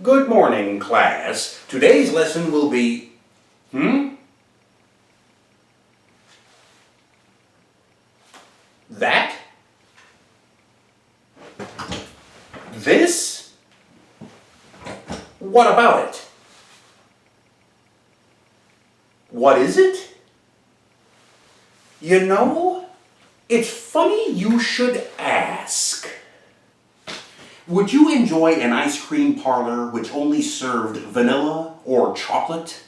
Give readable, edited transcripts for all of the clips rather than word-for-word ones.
Good morning, class. Today's lesson will be... That? This? What about it? What is it? You know, it's funny you should ask. Would you enjoy an ice cream parlor which only served vanilla or chocolate?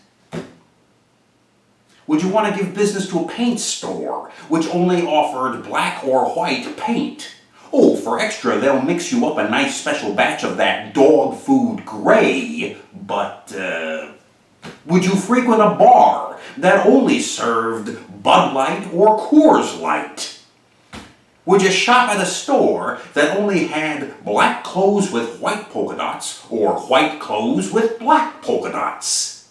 Would you want to give business to a paint store which only offered black or white paint? Oh, for extra, they'll mix you up a nice special batch of that dog food gray, but, would you frequent a bar that only served Bud Light or Coors Light? Would you shop at a store that only had black clothes with white polka dots or white clothes with black polka dots?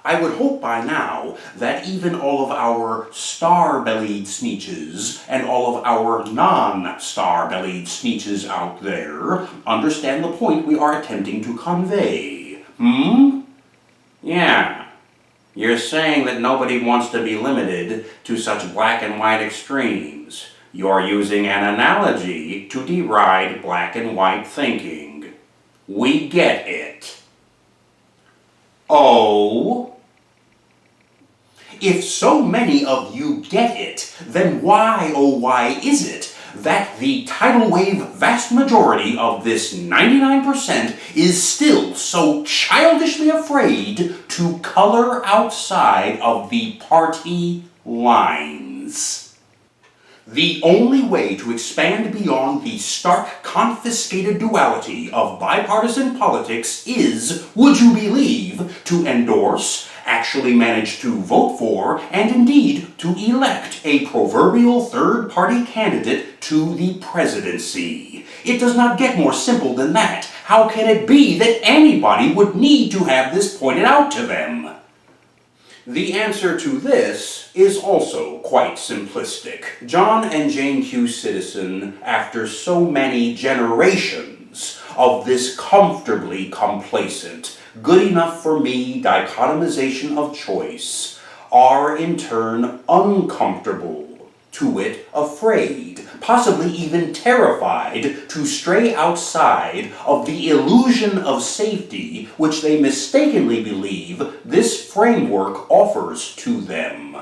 I would hope by now that even all of our star-bellied sneeches and all of our non-star-bellied sneeches out there understand the point we are attempting to convey. Yeah. You're saying that nobody wants to be limited to such black and white extremes. You're using an analogy to deride black and white thinking. We get it. Oh? If so many of you get it, then why, oh why is it that the tidal wave vast majority of this 99% is still so childishly afraid to color outside of the party lines? The only way to expand beyond the stark confiscated duality of bipartisan politics is, would you believe, to endorse, actually manage to vote for, and indeed to elect a proverbial third-party candidate to the presidency. It does not get more simple than that. How can it be that anybody would need to have this pointed out to them? The answer to this is also quite simplistic. John and Jane Q. Citizen, after so many generations of this comfortably complacent, good enough for me dichotomization of choice, are in turn uncomfortable, to wit, afraid, possibly even terrified to stray outside of the illusion of safety which they mistakenly believe this framework offers to them.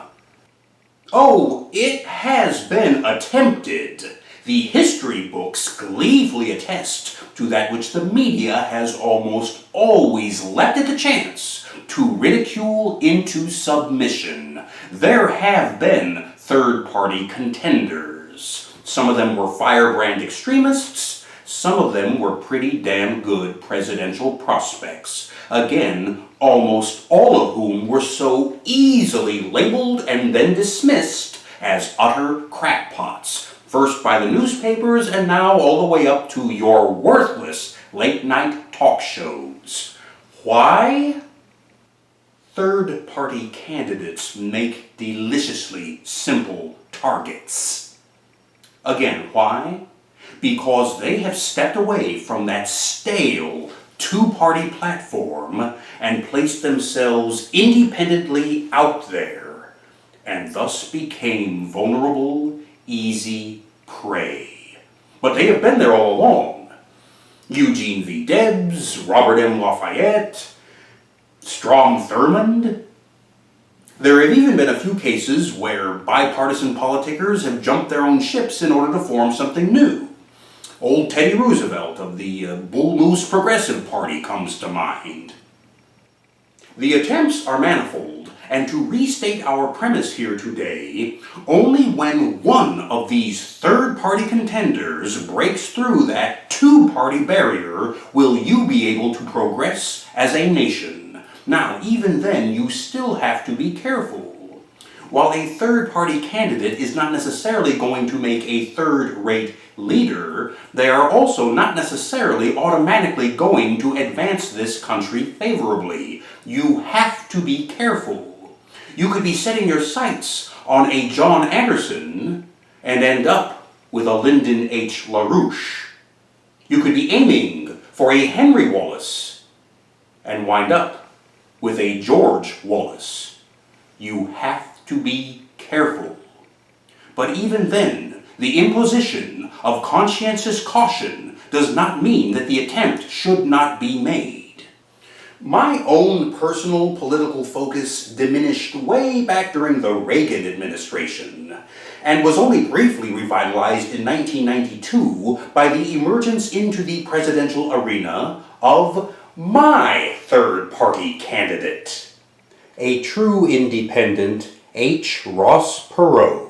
Oh, it has been attempted. The history books gleefully attest to that which the media has almost always leapt at the chance to ridicule into submission. There have been third-party contenders. Some of them were firebrand extremists, some of them were pretty damn good presidential prospects. Again, almost all of whom were so easily labeled and then dismissed as utter crackpots. First by the newspapers and now all the way up to your worthless late-night talk shows. Why? Third-party candidates make deliciously simple targets. Again, why? Because they have stepped away from that stale two-party platform and placed themselves independently out there, and thus became vulnerable, easy prey. But they have been there all along. Eugene v. Debs, Robert M. Lafayette, Strom Thurmond. There have even been a few cases where bipartisan politicers have jumped their own ships in order to form something new. Old Teddy Roosevelt of the Bull Moose Progressive Party comes to mind. The attempts are manifold, and to restate our premise here today, only when one of these third-party contenders breaks through that two-party barrier will you be able to progress as a nation. Now, even then, you still have to be careful. While a third-party candidate is not necessarily going to make a third-rate leader, they are also not necessarily automatically going to advance this country favorably. You have to be careful. You could be setting your sights on a John Anderson and end up with a Lyndon H. LaRouche. You could be aiming for a Henry Wallace and wind up with a George Wallace. You have to be careful. But even then, the imposition of conscientious caution does not mean that the attempt should not be made. My own personal political focus diminished way back during the Reagan administration, and was only briefly revitalized in 1992 by the emergence into the presidential arena of my third-party candidate, a true independent H. Ross Perot.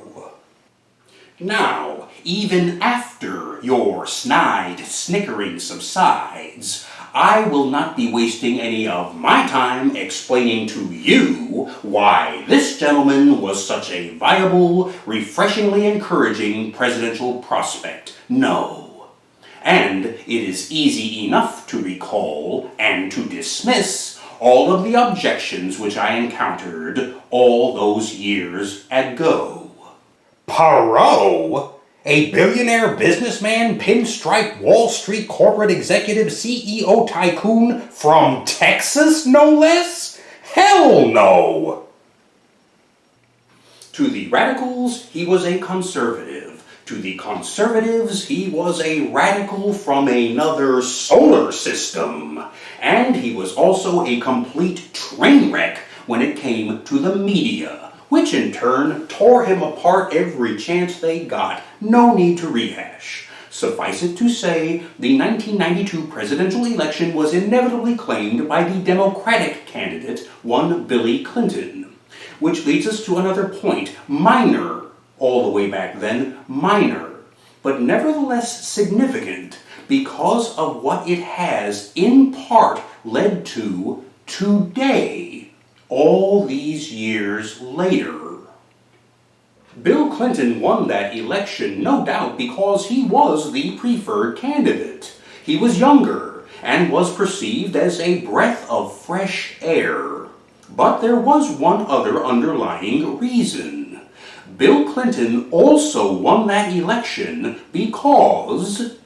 Now, even after your snide snickering subsides, I will not be wasting any of my time explaining to you why this gentleman was such a viable, refreshingly encouraging presidential prospect. No. And it is easy enough to recall and to dismiss all of the objections which I encountered all those years ago. Perot? A billionaire businessman, pinstripe Wall Street corporate executive, CEO tycoon from Texas, no less? Hell no! To the radicals, he was a conservative. To the conservatives, he was a radical from another solar system. And he was also a complete train wreck when it came to the media, which in turn tore him apart every chance they got. No need to rehash. Suffice it to say, the 1992 presidential election was inevitably claimed by the Democratic candidate, one Billy Clinton. Which leads us to another point, minor, all the way back then, minor, but nevertheless significant, because of what it has in part led to today, all these years later. Bill Clinton won that election, no doubt, because he was the preferred candidate. He was younger and was perceived as a breath of fresh air. But there was one other underlying reason. Bill Clinton also won that election because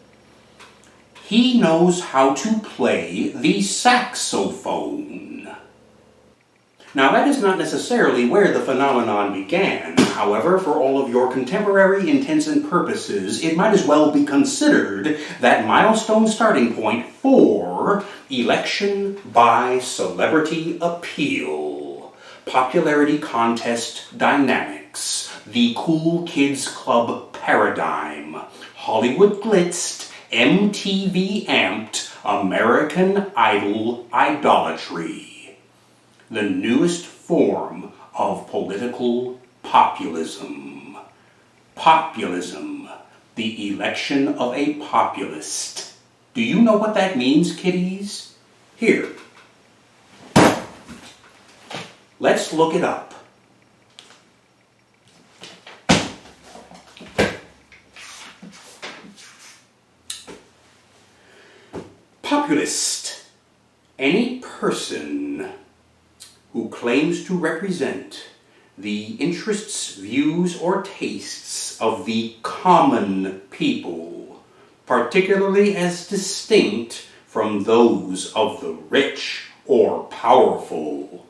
he knows how to play the saxophone. Now, that is not necessarily where the phenomenon began. However, for all of your contemporary intents and purposes, it might as well be considered that milestone starting point for election by celebrity appeal, popularity contest dynamics, the cool kids club paradigm, Hollywood glitzed, MTV amped, American Idol idolatry. The newest form of political populism. Populism, the election of a populist. Do you know what that means, kiddies? Here. Let's look it up. Populist. Any person who claims to represent the interests, views, or tastes of the common people, particularly as distinct from those of the rich or powerful,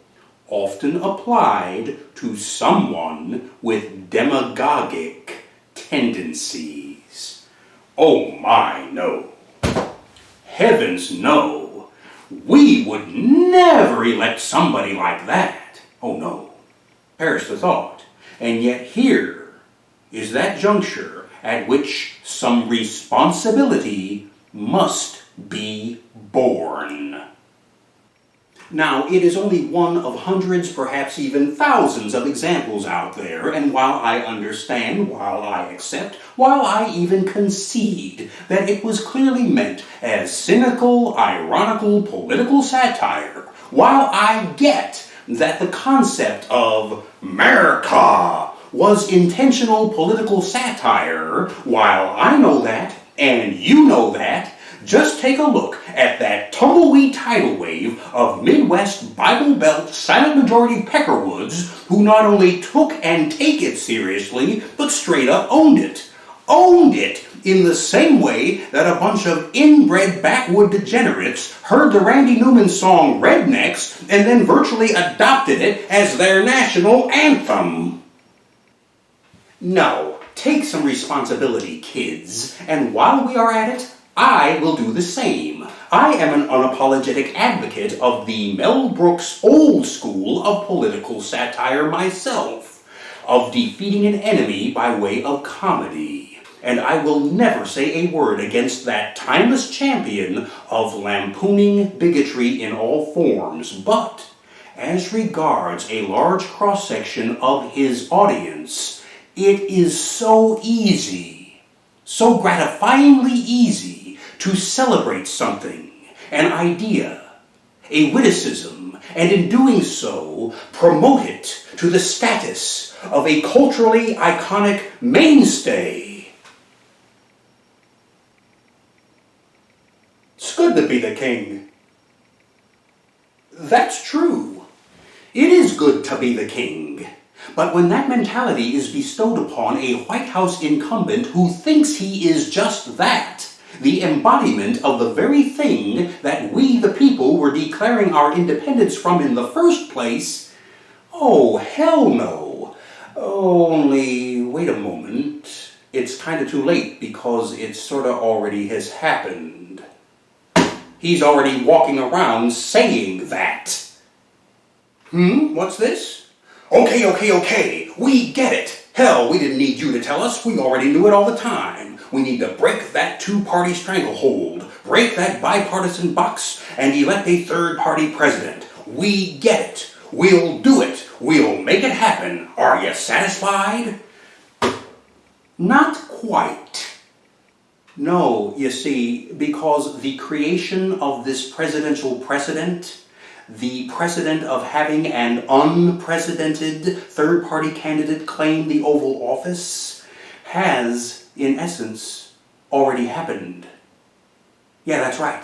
often applied to someone with demagogic tendencies. Oh my, no. Heavens, no. We would never elect somebody like that. Oh no. Perish the thought. And yet here is that juncture at which some responsibility must be borne. Now, it is only one of hundreds, perhaps even thousands of examples out there, and while I understand, while I accept, while I even concede that it was clearly meant as cynical, ironical, political satire, while I get that the concept of America was intentional political satire, while I know that, and you know that, just take a look at that tumbleweed tidal wave of Midwest Bible Belt silent majority peckerwoods who not only took and take it seriously, but straight up owned it. Owned it! In the same way that a bunch of inbred backwood degenerates heard the Randy Newman song Rednecks and then virtually adopted it as their national anthem. No, take some responsibility, kids, and while we are at it, I will do the same. I am an unapologetic advocate of the Mel Brooks old school of political satire myself, of defeating an enemy by way of comedy. And I will never say a word against that timeless champion of lampooning bigotry in all forms. But as regards a large cross-section of his audience, it is so easy, so gratifyingly easy to celebrate something, an idea, a witticism, and in doing so, promote it to the status of a culturally iconic mainstay. It's good to be the king. That's true. It is good to be the king. But when that mentality is bestowed upon a White House incumbent who thinks he is just that, the embodiment of the very thing that we the people were declaring our independence from in the first place, oh, hell no. Only, wait a moment. It's kind of too late because it sort of already has happened. He's already walking around saying that. What's this? Okay. We get it. Hell, we didn't need you to tell us. We already knew it all the time. We need to break that two-party stranglehold, break that bipartisan box, and elect a third-party president. We get it. We'll do it. We'll make it happen. Are you satisfied? Not quite. No, you see, because the creation of this presidential precedent, the precedent of having an unprecedented third-party candidate claim the Oval Office, has, in essence, already happened. Yeah, that's right.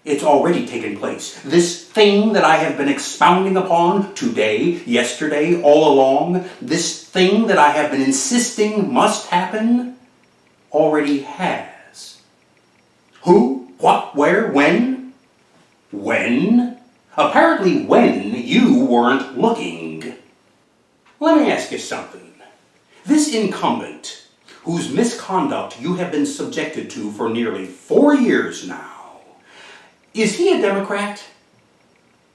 It's already taken place. This thing that I have been expounding upon today, yesterday, all along, this thing that I have been insisting must happen, already has. Who? What? Where? When? When? Apparently when you weren't looking. Let me ask you something. This incumbent, whose misconduct you have been subjected to for nearly 4 years now, is he a Democrat?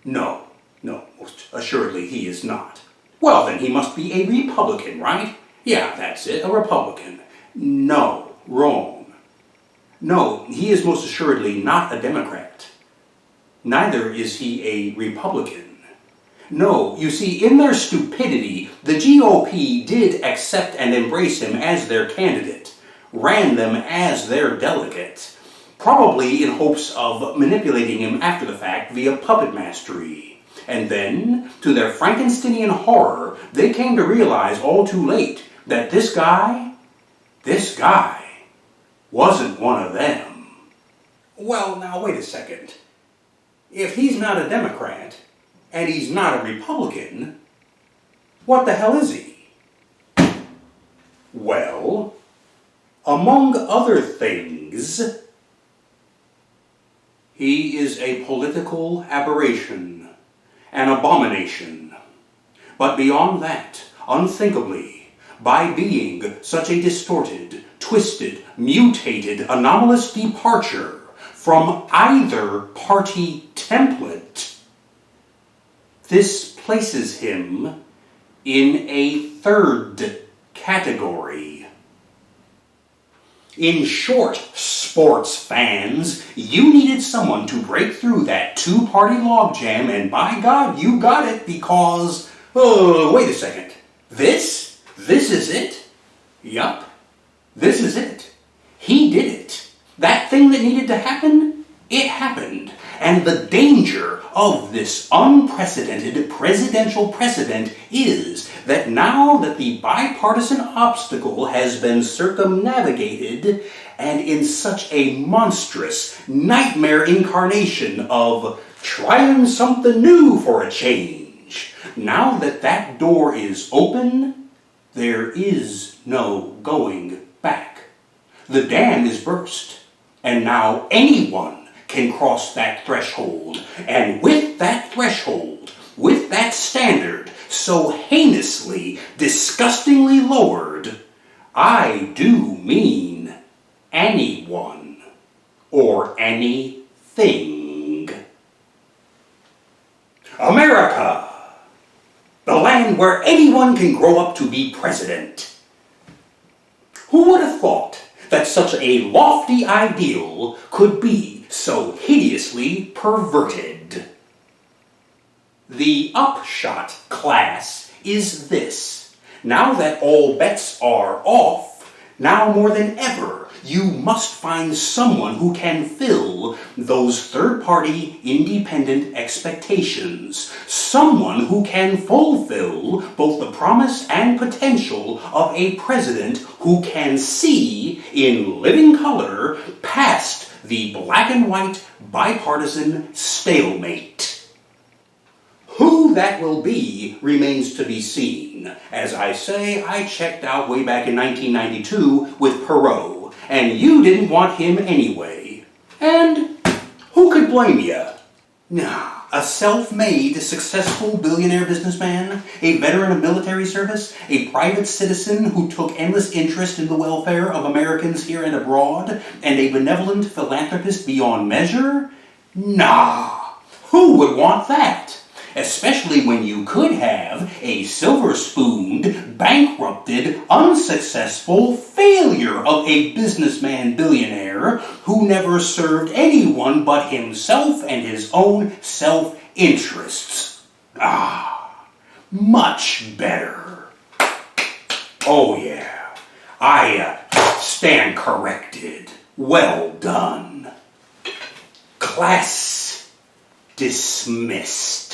No, most assuredly he is not. Well, then he must be a Republican, right? Yeah, that's it, a Republican. No, wrong. No, he is most assuredly not a Democrat. Neither is he a Republican. No, you see, in their stupidity, the GOP did accept and embrace him as their candidate, ran them as their delegate, probably in hopes of manipulating him after the fact via puppet mastery. And then, to their Frankensteinian horror, they came to realize all too late that this guy wasn't one of them. Well, now wait a second. If he's not a Democrat, and he's not a Republican, what the hell is he? Well, among other things, he is a political aberration, an abomination. But beyond that, unthinkably, by being such a distorted, twisted, mutated, anomalous departure from either party template, this places him in a third category. In short, sports fans, you needed someone to break through that two-party logjam, and by God, you got it because, wait a second. This is it? Yup, this is it. He did it. That thing that needed to happen, it happened. And the danger of this unprecedented presidential precedent is that now that the bipartisan obstacle has been circumnavigated, and in such a monstrous nightmare incarnation of trying something new for a change, now that that door is open, there is no going back. The dam is burst, and now anyone can cross that threshold. And with that threshold, with that standard so heinously, disgustingly lowered, I do mean anyone or anything. America, the land where anyone can grow up to be president. Who would have thought that such a lofty ideal could be so hideously perverted? The upshot, class, is this. Now that all bets are off, now more than ever, you must find someone who can fill those third-party, independent expectations. Someone who can fulfill both the promise and potential of a president who can see in living color past the black and white bipartisan stalemate. Who that will be remains to be seen. As I say, I checked out way back in 1992 with Perot, and you didn't want him anyway. And who could blame you? Nah, a self-made, successful billionaire businessman, a veteran of military service, a private citizen who took endless interest in the welfare of Americans here and abroad, and a benevolent philanthropist beyond measure? Nah, who would want that? Especially when you could have a silver-spooned, bankrupted, unsuccessful failure of a businessman billionaire who never served anyone but himself and his own self-interests. Ah, much better. Oh yeah, I stand corrected. Well done. Class dismissed.